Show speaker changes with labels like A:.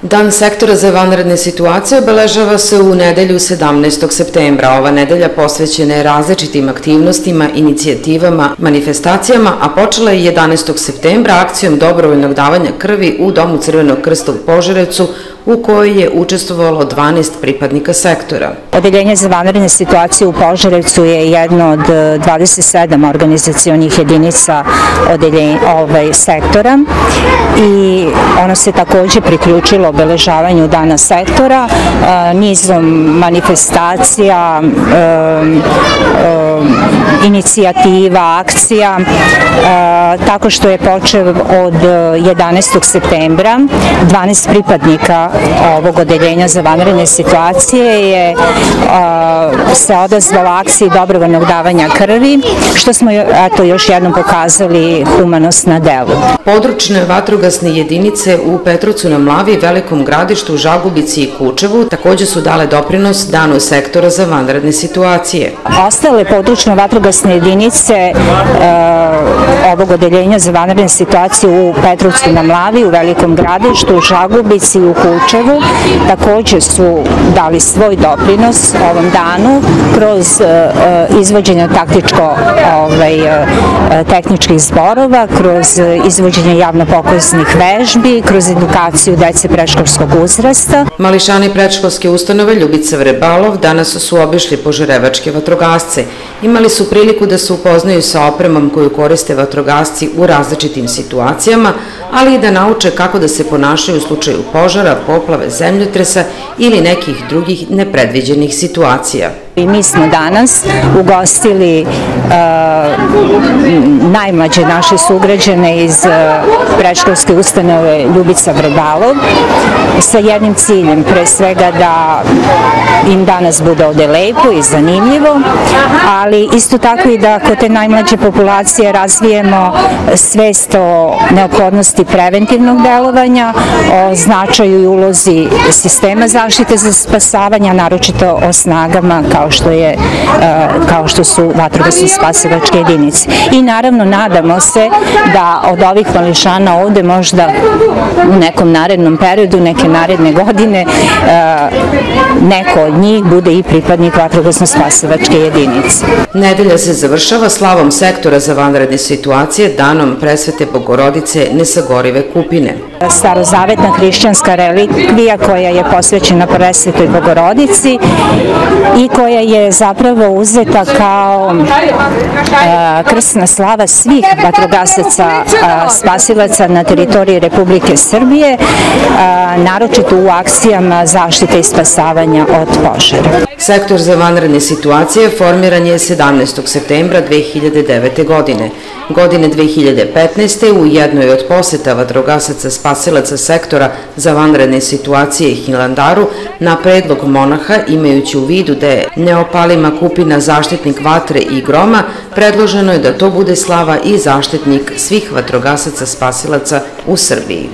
A: Dan sektora za vanredne situacije obeležava se u nedelju 17. septembra. Ova nedelja posvećena je različitim aktivnostima, inicijativama, manifestacijama, a počela je 11. septembra akcijom dobrovoljnog davanja krvi u Domu Crvenog krsta u Požarevcu, u kojoj je učestvovalo 12 pripadnika sektora.
B: Odeljenje za vanredne situacije u Požarevcu je jedno od 27 organizacionih jedinica sektora i ono se takođe priključilo obeležavanju dana sektora nizom manifestacija, inicijativa, akcija, tako što je počeo od 11. septembra 12 pripadnika ovog odeljenja za vanredne situacije se odazvala akciji dobrovoljnog davanja krvi, što smo još jednom pokazali humanost na delu.
A: Područne vatrogasne jedinice u Petrovcu na Mlavi, Velikom Gradištu, Žagubici i Kučevu takođe su dale doprinos danu sektora za vanredne situacije.
B: Ostale područne vatrogasne jedinice ovog odeljenja za vanredne situacije u Petrovcu na Mlavi, u Velikom Gradištu, u Žagubici i u Kučevu takođe su dali svoj doprinos ovom danu kroz izvođenje tehničkih zborova, kroz izvođenje javno-pokaznih vežbi, kroz edukaciju dece predškolskog uzrasta.
A: Mališani predškolske ustanove Ljubica Vrebalov danas su obišli požarevačke vatrogasce. Imali su priliku da se upoznaju sa opremom koju koriste vatrogasci u različitim situacijama, ali i da nauče kako da se ponašaju u slučaju požara, poplave, zemljotresa ili nekih drugih nepredviđenih situacija.
B: Mi smo danas ugostili najmlađe naše sugrađane iz predškolske ustanove Ljubica Vrebalov sa jednim ciljem, pre svega da im danas bude ovde lepo i zanimljivo, ali isto tako i da kod te najmlađe populacije razvijemo svest o neophodnosti preventivnog delovanja, o značaju i ulozi sistema zaštite za spasavanje, naročito o snagama kao što su vatrogasne spasilačke jedinice. I naravno nadamo se da od ovih mališana ovde možda u nekom narednom periodu, neke naredne godine, neko od njih bude i pripadnik vatrogasno spasilačke jedinice.
A: Nedelja se završava slavom sektora za vanredne situacije, danom Presvete Bogorodice Nesagorive kupine.
B: Starozavetna hrišćanska relikvija koja je posvećena Presvetoj Bogorodici i koja je zapravo uzeta kao krsna slava svih vatrogasaca spasilaca na teritoriji Republike Srbije, naročito u akcijama zaštite i spasavanja od požara.
A: Sektor za vanredne situacije formiran je 17. septembra 2009. godine. Godine 2015. u jednoj od poseta vatrogasaca spasilaca sektora za vanredne situacije Hilandaru na predlog monaha, imajući u vidu da je neopalima kupina zaštitnik vatre i groma, predloženo je da to bude slava i zaštitnik svih vatrogasaca spasilaca u Srbiji.